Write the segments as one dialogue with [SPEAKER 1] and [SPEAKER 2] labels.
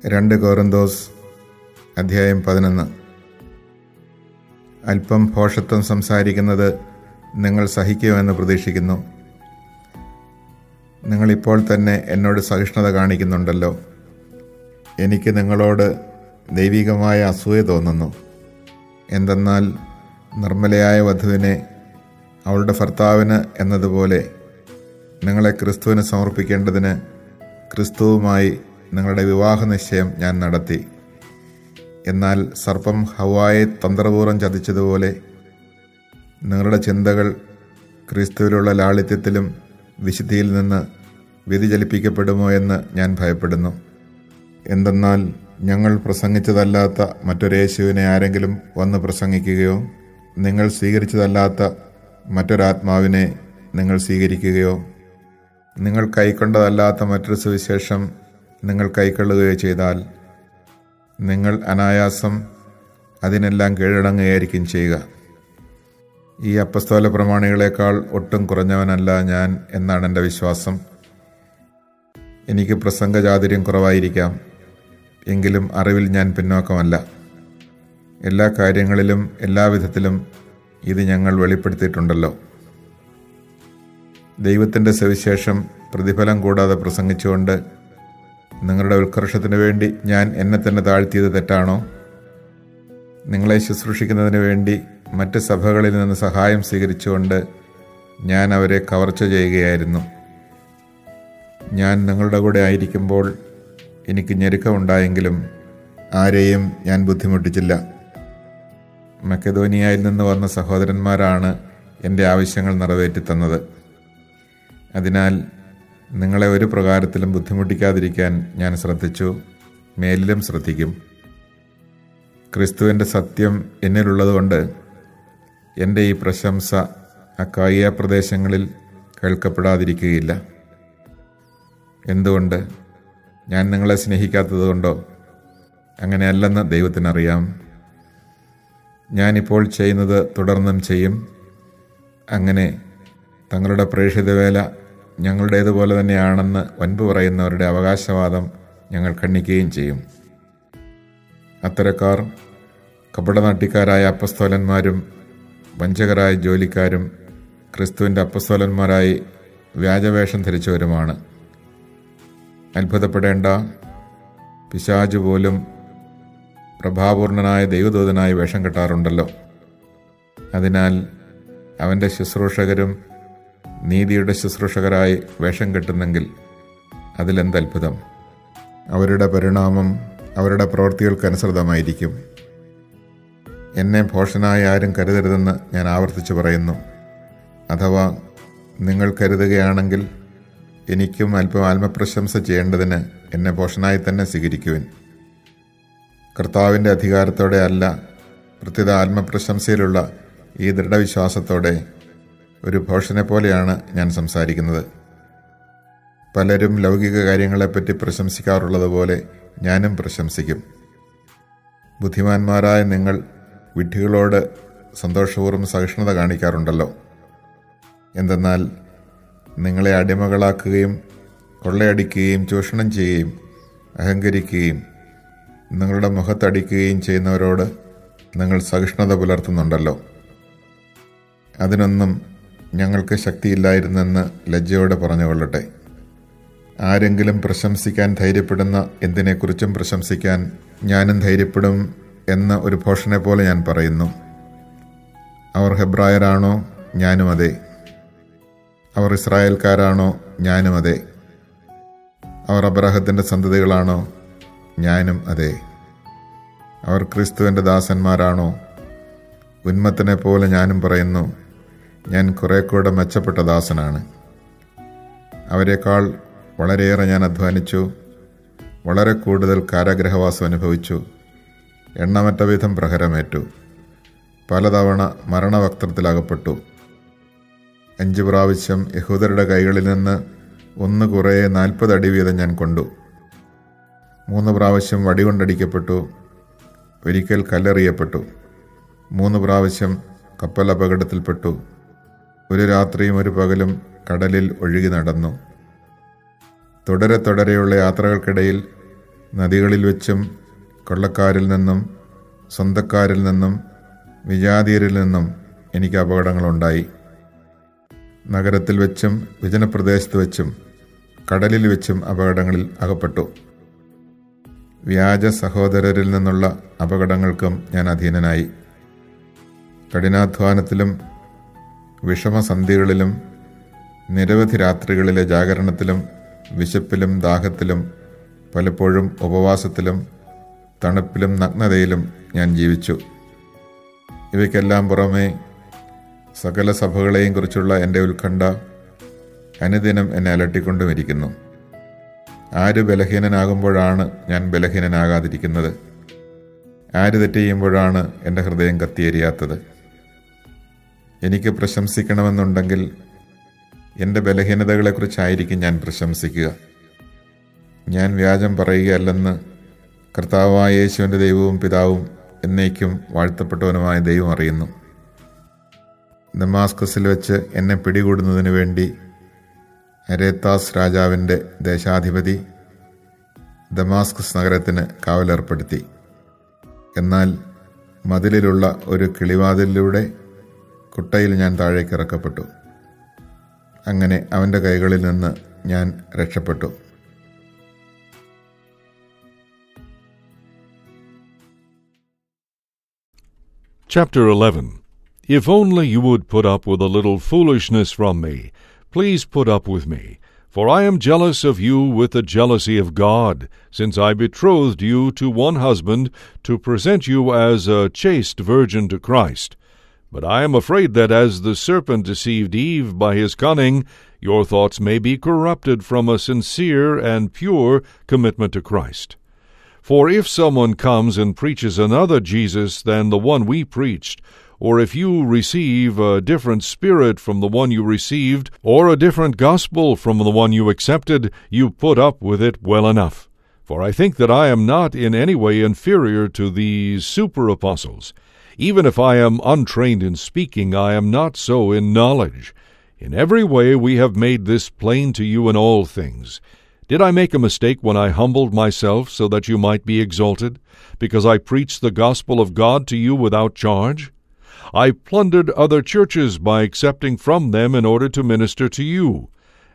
[SPEAKER 1] 2 കൊരിന്തോസ് അധ്യായം 11. അല്പം ഭോഷത്വം സംസാരിക്കുന്നത് നിങ്ങൾ സഹിക്കുമെന്ന് പ്രതീക്ഷിക്കുന്നു. നിങ്ങളിപ്പോൾ തന്നെ എന്നോട് സഹിഷ്ണുത കാണിക്കുന്നുണ്ടല്ലോ. എനിക്ക് നിങ്ങളോട് ദൈവികമായ അസൂയ തോന്നുന്നു. എന്തെന്നാൽ നിർമ്മലയായ വധുവിനെ അവളുടെ ഭർത്താവിന് എന്നതുപോലെ നിങ്ങളെ ക്രിസ്തുവിന് സമർപ്പിക്കേണ്ടതിന് ക്രിസ്തുവുമായി നിങ്ങളുടെ വിവാഹ നിശ്ചയം ഞാൻ നടത്തി. എന്നാൽ സർപ്പം ഹവ്വായെ തന്ത്രപൂർവ്വം ചതിച്ചതുപോലെ നിങ്ങളുടെ ചിന്തകൾ ക്രിസ്തുവിലുള്ള ലാളിത്യത്തിലും വിശുദ്ധിയിൽ നിന്ന് വ്യതിചലിപ്പിക്കപ്പെടുമോ എന്ന് ഞാൻ ഭയപ്പെടുന്നു. എന്തെന്നാൽ ഞങ്ങൾ പ്രസംഗിച്ചതല്ലാത്ത മറ്റൊരേശുവിനെ ആരെങ്കിലും വന്ന് പ്രസംഗിക്കുകയോ നിങ്ങൾ സ്വീകരിച്ചതല്ലാത്ത മറ്റൊരാത്മാവിനെ നിങ്ങൾ സ്വീകരിക്കുകയോ നിങ്ങൾ കൈക്കൊണ്ടതല്ലാത്ത മറ്റൊരു സുവിശേഷം നിങ്ങൾ കൈക്കൊള്ളുകയോ ചെയ്താൽ നിങ്ങൾ അനായാസം അതിനെല്ലാം കീഴടങ്ങുകയായിരിക്കും ചെയ്യുക. ഈ അപ്പസ്തോല പ്രമാണികളെക്കാൾ ഒട്ടും കുറഞ്ഞവനല്ല ഞാൻ എന്നാണ് എൻ്റെ വിശ്വാസം. എനിക്ക് പ്രസംഗചാതുര്യം കുറവായിരിക്കാം, എങ്കിലും അറിവിൽ ഞാൻ പിന്നോക്കമല്ല. എല്ലാ കാര്യങ്ങളിലും എല്ലാവിധത്തിലും ഇത് ഞങ്ങൾ വെളിപ്പെടുത്തിയിട്ടുണ്ടല്ലോ. ദൈവത്തിൻ്റെ സുവിശേഷം പ്രതിഫലം കൂടാതെ പ്രസംഗിച്ചുകൊണ്ട് നിങ്ങളുടെ ഉത്കർഷത്തിനു വേണ്ടി ഞാൻ എന്നെ തന്നെ താഴ്ത്തിയത് തെറ്റാണോ? നിങ്ങളെ ശുശ്രൂഷിക്കുന്നതിന് വേണ്ടി മറ്റ് സഭകളിൽ നിന്ന് സഹായം സ്വീകരിച്ചുകൊണ്ട് ഞാൻ അവരെ കവർച്ച ചെയ്യുകയായിരുന്നു. ഞാൻ നിങ്ങളുടെ കൂടെ ആയിരിക്കുമ്പോൾ എനിക്ക് ഞെരുക്കമുണ്ടായെങ്കിലും ആരെയും ഞാൻ ബുദ്ധിമുട്ടിച്ചില്ല. മക്കെദോനിയയിൽ നിന്ന് വന്ന സഹോദരന്മാരാണ് എൻ്റെ ആവശ്യങ്ങൾ നിറവേറ്റിത്തന്നത്. അതിനാൽ നിങ്ങളെ ഒരു പ്രകാരത്തിലും ബുദ്ധിമുട്ടിക്കാതിരിക്കാൻ ഞാൻ ശ്രദ്ധിച്ചു, മേലിലും ശ്രദ്ധിക്കും. ക്രിസ്തുവിൻ്റെ സത്യം എന്നിലുള്ളതുകൊണ്ട് എൻ്റെ ഈ പ്രശംസ അക്കായിയ പ്രദേശങ്ങളിൽ കേൾക്കപ്പെടാതിരിക്കുകയില്ല. എന്തുകൊണ്ട്? ഞാൻ നിങ്ങളെ സ്നേഹിക്കാത്തതുകൊണ്ടോ? അങ്ങനെയല്ലെന്ന് ദൈവത്തിനറിയാം. ഞാനിപ്പോൾ ചെയ്യുന്നത് തുടർന്നും ചെയ്യും. അങ്ങനെ തങ്ങളുടെ പ്രേക്ഷിത വേല ഞങ്ങളുടേതുപോലെ തന്നെയാണെന്ന് വൻപ് പറയുന്നവരുടെ അവകാശവാദം ഞങ്ങൾ ഖണ്ഡിക്കുകയും ചെയ്യും. അത്തരക്കാർ കപടനാട്യക്കാരായ അപ്പസ്തോലന്മാരും വഞ്ചകരായ ജോലിക്കാരും ക്രിസ്തുവിൻ്റെ അപ്പസ്തോലന്മാരായി വ്യാജവേഷം ധരിച്ചവരുമാണ്. അത്ഭുതപ്പെടേണ്ട, പിശാചു പോലും പ്രഭാപൂർണനായ ദൈവദൂതനായി വേഷം കെട്ടാറുണ്ടല്ലോ. അതിനാൽ അവൻ്റെ ശുശ്രൂഷകരും നീതിയുടെ ശുശ്രൂഷകരായി വേഷം കെട്ടുന്നെങ്കിൽ അതിലെന്തത്ഭുതം! അവരുടെ പരിണാമം അവരുടെ പ്രവൃത്തികൾക്കനുസൃതമായിരിക്കും. എന്നെ ഭോഷനായി ആരും കരുതരുതെന്ന് ഞാൻ ആവർത്തിച്ചു പറയുന്നു. അഥവാ നിങ്ങൾ കരുതുകയാണെങ്കിൽ എനിക്കും അല്പം ആത്മപ്രശംസ ചെയ്യേണ്ടതിന് എന്നെ ഭോഷനായി തന്നെ സ്വീകരിക്കുവിൻ. കർത്താവിൻ്റെ അധികാരത്തോടെ അല്ല, പ്രത്യുത ആത്മപ്രശംസയിലുള്ള ഈ ദൃഢവിശ്വാസത്തോടെ ഒരു ഭോഷനെ പോലെയാണ് ഞാൻ സംസാരിക്കുന്നത്. പലരും ലൗകിക കാര്യങ്ങളെപ്പറ്റി പ്രശംസിക്കാറുള്ളതുപോലെ ഞാനും പ്രശംസിക്കും. ബുദ്ധിമാന്മാരായ നിങ്ങൾ വിഡ്ഢികളോട് സന്തോഷപൂർവ്വം സഹിഷ്ണുത കാണിക്കാറുണ്ടല്ലോ. എന്തെന്നാൽ നിങ്ങളെ അടിമകളാക്കുകയും കൊള്ളയടിക്കുകയും ചൂഷണം ചെയ്യുകയും അഹങ്കരിക്കുകയും നിങ്ങളുടെ മുഖത്തടിക്കുകയും ചെയ്യുന്നവരോട് നിങ്ങൾ സഹിഷ്ണുത പുലർത്തുന്നുണ്ടല്ലോ. അതിനൊന്നും ഞങ്ങൾക്ക് ശക്തിയില്ലായിരുന്നെന്ന് ലജ്ജയോടെ പറഞ്ഞുകൊള്ളട്ടെ. ആരെങ്കിലും പ്രശംസിക്കാൻ ധൈര്യപ്പെടുന്ന എന്തിനെക്കുറിച്ചും പ്രശംസിക്കാൻ ഞാനും ധൈര്യപ്പെടും എന്ന ഒരു ഭോഷനെ പോലെ ഞാൻ പറയുന്നു. അവർ ഹെബ്രായരാണോ? ഞാനും അതെ. അവർ ഇസ്രായേൽക്കാരാണോ? ഞാനും അതെ. അവർ അബ്രാഹത്തിൻ്റെ സന്തതികളാണോ? ഞാനും അതെ. അവർ ക്രിസ്തുവിൻ്റെ ദാസന്മാരാണോ? ഉന്മത്തനെ പോലെ ഞാനും പറയുന്നു, ഞാൻ കുറെ കൂടെ മെച്ചപ്പെട്ട ദാസനാണ്. അവരെക്കാൾ വളരെയേറെ ഞാൻ അധ്വാനിച്ചു, വളരെ കൂടുതൽ കാരാഗ്രഹവാസം അനുഭവിച്ചു, എണ്ണമറ്റ വിധം പ്രഹരമേറ്റു, പലതവണ മരണവക്ത്രത്തിലകപ്പെട്ടു. 5 പ്രാവശ്യം യഹൂദരുടെ കൈകളിൽ നിന്ന് ഒന്ന് കുറേ 40 അടി വീതം ഞാൻ കൊണ്ടു. 3 പ്രാവശ്യം വടികൊണ്ടടിക്കപ്പെട്ടു. ഒരിക്കൽ കല്ലെറിയപ്പെട്ടു. 3 പ്രാവശ്യം കപ്പൽ അപകടത്തിൽപ്പെട്ടു. ഒരു രാത്രിയും ഒരു പകലും കടലിൽ ഒഴുകി നടന്നു. തുടരെയുള്ള യാത്രകൾക്കിടയിൽ നദികളിൽ വെച്ചും കൊള്ളക്കാരിൽ നിന്നും സ്വന്തക്കാരിൽ നിന്നും വിജാതീയരിൽ നിന്നും എനിക്ക് അപകടങ്ങളുണ്ടായി. നഗരത്തിൽ വെച്ചും വിജനപ്രദേശത്ത് വെച്ചും കടലിൽ വെച്ചും അപകടങ്ങളിൽ അകപ്പെട്ടു. വ്യാജ സഹോദരരിൽ നിന്നുള്ള അപകടങ്ങൾക്കും ഞാൻ അധീനനായി. കഠിനാധ്വാനത്തിലും വിഷമസന്ധികളിലും നിരവധി രാത്രികളിലെ ജാഗരണത്തിലും വിശപ്പിലും ദാഹത്തിലും പലപ്പോഴും ഉപവാസത്തിലും തണുപ്പിലും നഗ്നതയിലും ഞാൻ ജീവിച്ചു. ഇവയ്ക്കെല്ലാം പുറമേ സകല സഭകളെയും കുറിച്ചുള്ള എൻ്റെ ഉത്കണ്ഠ അനുദിനം എന്നെ അലട്ടിക്കൊണ്ടുമിരിക്കുന്നു. ആര് ബലഹീനനാകുമ്പോഴാണ് ഞാൻ ബലഹീനനാകാതിരിക്കുന്നത്? ആര് തെറ്റ് ചെയ്യുമ്പോഴാണ് എൻ്റെ ഹൃദയം കത്തിയെരിയാത്തത്? എനിക്ക് പ്രശംസിക്കണമെന്നുണ്ടെങ്കിൽ എൻ്റെ ബലഹീനതകളെക്കുറിച്ചായിരിക്കും ഞാൻ പ്രശംസിക്കുക. ഞാൻ വ്യാജം പറയുകയല്ലെന്ന് കർത്താവായ യേശുവിൻ്റെ ദൈവവും പിതാവും എന്നേക്കും വാഴ്ത്തപ്പെട്ടവനുമായ ദൈവം അറിയുന്നു. ദമാസ്കസിൽ വെച്ച് എന്നെ പിടികൂടുന്നതിന് വേണ്ടി അരേത്താസ് രാജാവിൻ്റെ ദേശാധിപതി ദമാസ്കസ് നഗരത്തിന് കാവലേർപ്പെടുത്തി. എന്നാൽ മതിലിലുള്ള ഒരു കിളിവാതിലിലൂടെ കുട്ടയിൽ ഞാൻ താഴേക്ക് ഇറക്കപ്പെട്ടു. അങ്ങനെ അവൻ്റെ കൈകളിൽ നിന്ന് ഞാൻ രക്ഷപ്പെട്ടു.
[SPEAKER 2] Chapter 11. If only you would put up with a little foolishness from me, please put up with me. For I am jealous of you with the jealousy of God, since I betrothed you to one husband to present you as a chaste virgin to Christ. But I am afraid that as the serpent deceived Eve by his cunning, your thoughts may be corrupted from a sincere and pure commitment to Christ. For if someone comes and preaches another Jesus than the one we preached, or if you receive a different spirit from the one you received, or a different gospel from the one you accepted, you put up with it well enough. For I think that I am not in any way inferior to these super-apostles. Even if I am untrained in speaking, I am not so in knowledge. In every way we have made this plain to you in all things. Did I make a mistake when I humbled myself so that you might be exalted, because I preached the gospel of God to you without charge? I plundered other churches by accepting from them in order to minister to you.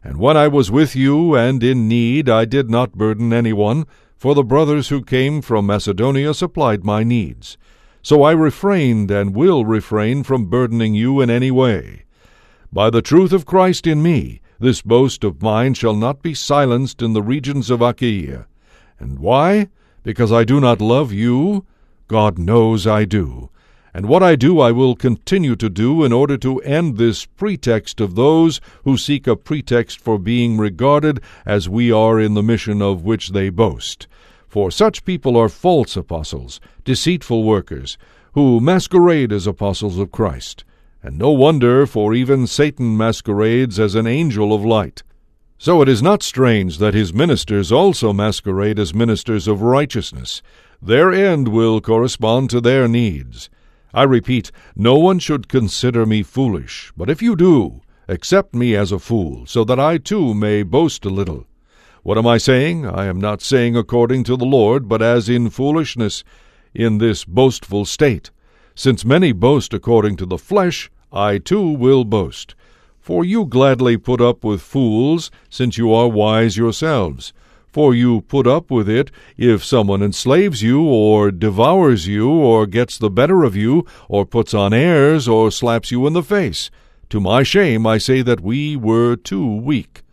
[SPEAKER 2] And when I was with you and in need, I did not burden anyone, for the brothers who came from Macedonia supplied my needs. So I refrained and will refrain from burdening you in any way. By the truth of Christ in me, this boast of mine shall not be silenced in the regions of Achaia. And why? Because I do not love you? God knows I do. And what I do I will continue to do in order to end this pretext of those who seek a pretext for being regarded as we are in the mission of which they boast. For such people are false apostles, deceitful workers, who masquerade as apostles of Christ. And no wonder, for even Satan masquerades as an angel of light. So it is not strange that his ministers also masquerade as ministers of righteousness. Their end will correspond to their needs. I repeat, no one should consider me foolish, but if you do, accept me as a fool, so that I too may boast a little. What am I saying? I am not saying according to the Lord, but as in foolishness, in this boastful state. Since many boast according to the flesh, I too will boast. For you gladly put up with fools, since you are wise yourselves. For you put up with it if someone enslaves you, or devours you, or gets the better of you, or puts on airs, or slaps you in the face. To my shame I say that we were too weak.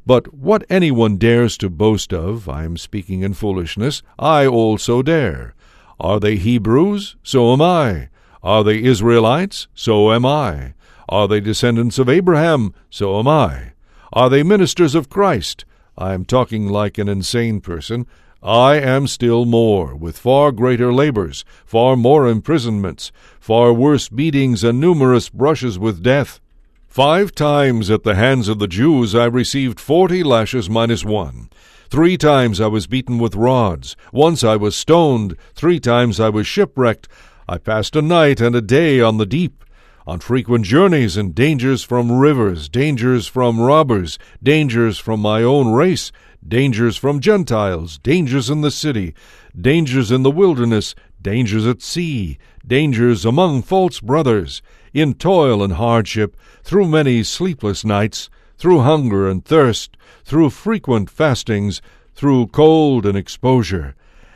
[SPEAKER 2] But what anyone dares to boast of, I am speaking in foolishness, I also dare. Are they Hebrews? So am I. Are they Israelites? So am I. Are they descendants of Abraham? So am I. Are they ministers of Christ? I am talking like an insane person. I am still more, with far greater labors, far more imprisonments, far worse beatings, and numerous brushes with death. 5 times at the hands of the Jews I received 40 lashes minus 1. 3 times I was beaten with rods. Once I was stoned. 3 times I was shipwrecked. I passed a night and a day on the deep, on frequent journeys and dangers from rivers, dangers from robbers, dangers from my own race, dangers from Gentiles, dangers in the city, dangers in the wilderness, dangers at sea, dangers among false brothers, in toil and hardship, through many sleepless nights, through hunger and thirst, through frequent fastings, through cold and exposure.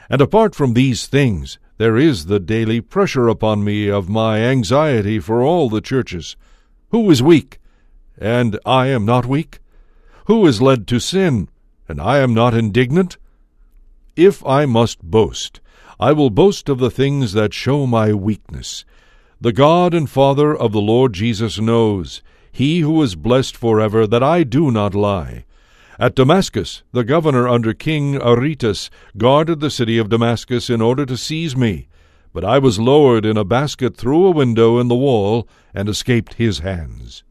[SPEAKER 2] And apart from these things, there is the daily pressure upon me of my anxiety for all the churches. Who is weak, and I am not weak? Who is led to sin, and I am not indignant? If I must boast, I will boast of the things that show my weakness. The God and Father of the Lord Jesus knows, he who is blessed forever, that I do not lie. At Damascus, the governor under King Aretas guarded the city of Damascus in order to seize me, but I was lowered in a basket through a window in the wall and escaped his hands.